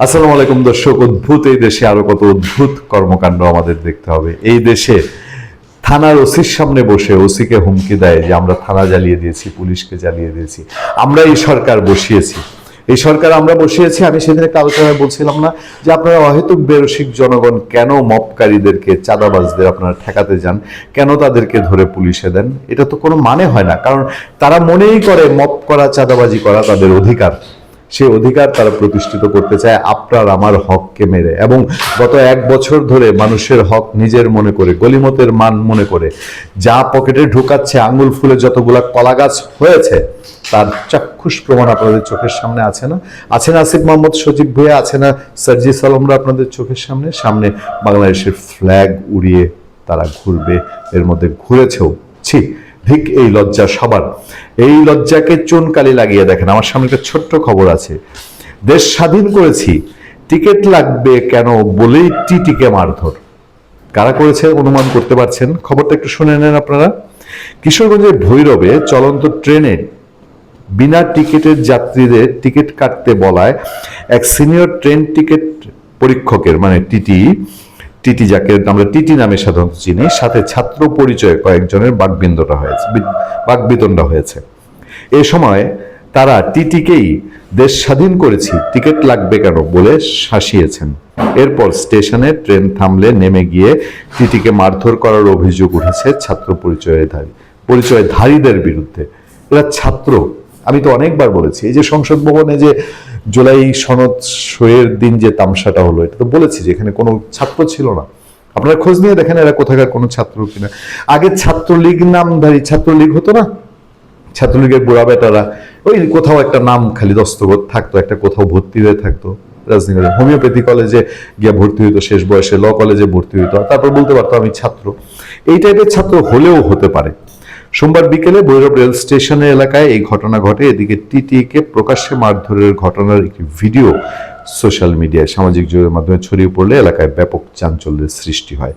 আসসালামু আলাইকুম দর্শক। অদ্ভুত এই দেশে আরো কত অদ্ভুত কর্মকাণ্ড আমাদের দেখতে হবে। এই দেশে থানার ওসির সামনে বসে ওসিকে হুমকি দেয় যে আমরা থানা জ্বালিয়ে দিয়েছি, পুলিশকে জ্বালিয়ে দিয়েছি, আমরা এই সরকার বসিয়েছি, এই সরকার আমরা বসিয়েছি। আমি সেদিন একটা আলোচনায় বলছিলাম না যে আপনারা অহেতুক বেরসিক জনগণ কেন মবকারীদেরকে, চাঁদাবাজদের আপনারা ঠেকাতে যান, কেন তাদেরকে ধরে পুলিশে দেন? এটা তো কোনো মানে হয় না। কারণ তারা মনেই করে মব করা, চাঁদাবাজি করা তাদের অধিকার। সে অধিকার তারা প্রতিষ্ঠিত করতে চায় আপনার আমার হককে মেরে। এবং গত 1 বছর ধরে মানুষের হক নিজের মনে করে, গলিমতের মান মনে করে যা পকেটে ঢুকাচ্ছে, আঙ্গুল ফুলে যতগুলা কলা গাছ হয়েছে তার চাক্ষুষ প্রমাণ আপনাদের চোখের সামনে আছে না? আছে না আসিফ মোহাম্মদ, সজীব ভুঁইয়া, আছে না সার্জিস আলমরা আপনাদের চোখের সামনে? সামনে বাংলাদেশের ফ্ল্যাগ উড়িয়ে তারা ঘুরবে, এর মধ্যে ঘুরেছেও। ছি, ঠিক এই লজ্জা সবার। এই লজ্জাকে চুনকালি লাগিয়ে দেখেন। আমার সামনে একটা ছোট্ট খবর আছে। দেশ স্বাধীন করেছি, টিকিট লাগবে কেন বলেই টিটিকে মারধর। কারা করেছে অনুমান করতে পারছেন? খবরটা একটু শুনে নেন আপনারা। কিশোরগঞ্জের ভৈরবে চলন্ত ট্রেনে বিনা টিকিটের যাত্রীদের টিকিট কাটতে বলায় এক সিনিয়র ট্রেন টিকিট পরীক্ষকের, মানে টিটি, যাকে আমরা টিটি নামে সাধারণত চিনি, সাথে ছাত্র পরিচয়ে কয়েকজনের বাকবিতণ্ডা হয়েছে। এ সময় তারা টিটিকেই দেশ স্বাধীন করেছি, টিকিট লাগবে কেন বলে শাসিয়েছেন। এরপর স্টেশনে ট্রেন থামলে নেমে গিয়ে টিটিকে মারধর করার অভিযোগ উঠেছে ছাত্র পরিচয়ধারীদের বিরুদ্ধে। এরা ছাত্র। আমি তো অনেকবার বলেছি, এই যে সংসদ ভবনে যে জুলাই সনদ সইয়ের দিন যে তামসাটা হলো, এটা তো বলেছি যে এখানে কোনো ছাত্র ছিল না। আপনারা খোঁজ নিয়ে দেখেন এরা কোথাকার কোনো ছাত্র কিনা। আগে ছাত্রলীগ নামধারী ছাত্রলীগ হতো না, ছাত্রলীগের বুড়া বেটারা ওই কোথাও একটা নাম খালি দস্তখত থাকতো, একটা কোথাও ভর্তি হয়ে থাকতো, রাজনীতি হোমিওপ্যাথি কলেজে গিয়ে ভর্তি হইতো, শেষ বয়সে ল কলেজে ভর্তি হইতো, তারপর বলতে পারতো আমি ছাত্র। এই টাইপের ছাত্র হলেও হতে পারে। সোমবার বিকেলে ভৈরব রেল স্টেশনের এলাকায় এই ঘটনা ঘটে। এদিকে টিটিকে প্রকাশ্যে মারধরের ঘটনার একটি ভিডিও সোশ্যাল মিডিয়ায়, সামাজিক যোগাযোগের মাধ্যমে ছড়িয়ে পড়লে এলাকায় ব্যাপক চাঞ্চল্যের সৃষ্টি হয়।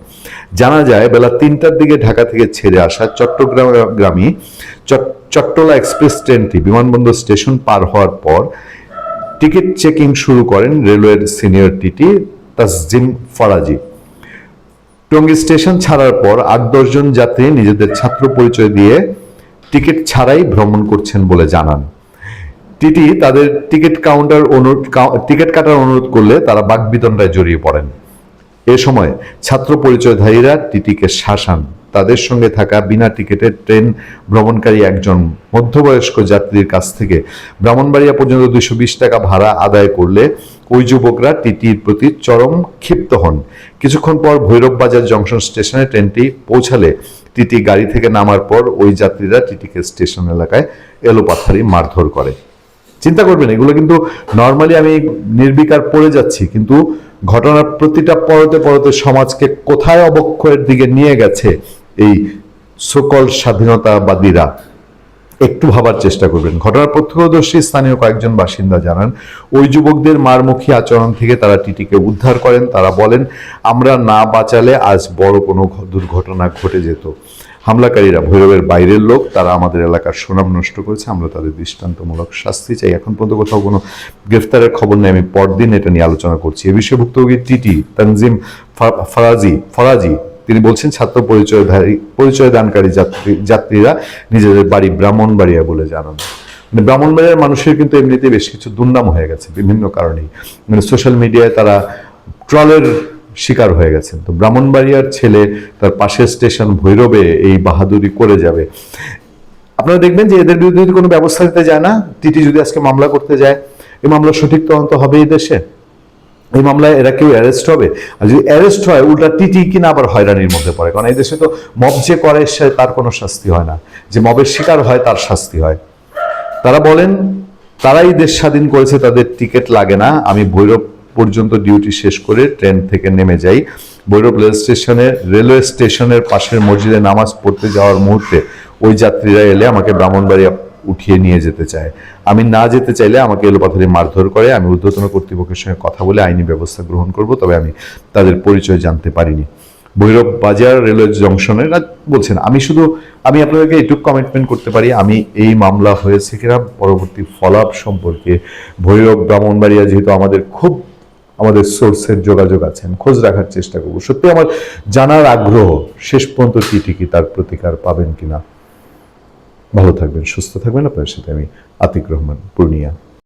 জানা যায় বেলা 3টার দিকে ঢাকা থেকে ছেড়ে আসা চট্টগ্রামী চট্টলা এক্সপ্রেস ট্রেনটি বিমানবন্দর স্টেশন পার হওয়ার পর টিকিট চেকিং শুরু করেন রেলওয়ের senior TT Tasjim Faraji. Tongi station ছাড়ার পর 8-10 জন যাত্রী নিজেদের ছাত্র পরিচয় দিয়ে টিকিট ছাড়াই ভ্রমণ করছেন বলে জানান। টিটি তাদের টিকিট কাটার অনুরোধ করলে তারা বাকবিতণ্ডায় জড়িয়ে পড়েন। এ সময় ছাত্র পরিচয়ধারীরা টিটিকে শাসান। তাদের সঙ্গে থাকা বিনা টিকিটের ট্রেন ভ্রমণকারী একজন মধ্যবয়স্ক যাত্রীর কাছ থেকে ব্রাহ্মণবাড়িয়া পর্যন্ত 220 টাকা ভাড়া আদায় করলে ওই যুবকরা টিটির প্রতি চরম ক্ষিপ্ত হন। কিছুক্ষণ পর ভৈরব বাজার জংশন স্টেশনে ট্রেনটি পৌঁছালে টিটি গাড়ি থেকে নামার পর ওই যাত্রীরা টিটিকে স্টেশন এলাকায় এলোপাথারি মারধর করে। চিন্তা করবেন, এগুলো কিন্তু নর্মালি আমি নির্বিকার পড়ে যাচ্ছি, কিন্তু ঘটনার প্রতিটা পরতে পরতে সমাজকে কোথায় অবক্ষয়ের দিকে নিয়ে গেছে এই সকল স্বাধীনতাবাদীরা, একটু ভাবার চেষ্টা করবেন। ঘটনার প্রত্যক্ষদর্শী স্থানীয় কয়েকজন বাসিন্দা জানান, ওই যুবকদের মারমুখী আচরণ থেকে তারা টিটিকে উদ্ধার করেন। তারা বলেন, আমরা না বাঁচালে আজ বড় কোনো দুর্ঘটনা ঘটে যেত। হামলাকারীরা ভৈরবের বাইরের লোক, তারা আমাদের এলাকার সুনাম নষ্ট করেছে, আমরা তাদের দৃষ্টান্তমূলক শাস্তি চাই। এখন পর্যন্ত কোথাও কোনো গ্রেফতারের খবর নেই। আমি পরদিন এটা নিয়ে আলোচনা করছি। এ বিষয়ে ভুক্তভোগী টিটি তানজিম ফরাজি তিনি বলছেন, ছাত্র পরিচয় দানকারী যাত্রীরা নিজেদের বাড়ি ব্রাহ্মণবাড়িয়া বলে জানান। মানে ব্রাহ্মণবাড়িয়ার মানুষের কিন্তু এমনিতেই বেশ কিছু দুর্নাম হয়ে গেছে বিভিন্ন কারণেই। মানে সোশ্যাল মিডিয়ায় তারা ট্রলের শিকার হয়ে গেছেন। তো ব্রাহ্মণবাড়িয়ার ছেলে তার পাশের স্টেশন ভৈরবে এই বাহাদুরি করে যাবে। আপনারা দেখবেন যে এদের বিরুদ্ধে যদি কোনো ব্যবস্থা নিতে যায় না, টিটি যদি আজকে মামলা করতে যায়, এই মামলা সঠিক তদন্ত হবে এই দেশে? এই মামলায় এরা কেউ অ্যারেস্ট হবে? আর যদি অ্যারেস্ট হয়, উল্টা টিটি কিনা আবার হয়রানির মধ্যে পড়ে। কারণ এই দেশে তো মব যে করে তার কোনো শাস্তি হয় না, যে মবের শিকার হয় তার শাস্তি হয়। তারা বলেন তারাই দেশ স্বাধীন করেছে, তাদের টিকিট লাগে না। আমি ভৈরব পর্যন্ত ডিউটি শেষ করে ট্রেন থেকে নেমে যাই। ভৈরব রেলওয়ে স্টেশনের পাশের মসজিদে নামাজ পড়তে যাওয়ার মুহূর্তে ওই যাত্রীরা এলে আমাকে ব্রাহ্মণবাড়িয়া উঠিয়ে নিয়ে যেতে চায়। আমি না যেতে চাইলে আমাকে এলোপাথারি মারধর করে। আমি ঊর্ধ্বতন কর্তৃপক্ষের সঙ্গে কথা বলে আইনি ব্যবস্থা গ্রহণ করব, তবে আমি তাদের পরিচয় জানতে পারিনি। ভৈরব বাজার রেলওয়ে জংশনে বলছেন, আমি আপনাদেরকে এইটুকু কমিটমেন্ট করতে পারি, আমি এই মামলা হয়েছে কিনা পরবর্তী ফলোআপ সম্পর্কে ভৈরব ব্রাহ্মণবাড়িয়া যেহেতু আমাদের খুব আমাদের সোর্সের যোগাযোগ আছে, আমি খোঁজ রাখার চেষ্টা করবো। সত্যি আমার জানার আগ্রহ শেষ পর্যন্ত কি ঠিকই তার প্রতিকার পাবেন কিনা। ভালো থাকবেন, সুস্থ থাকবেন। আপনার সাথে আমি আতিক রহমান, পূর্ণিয়া।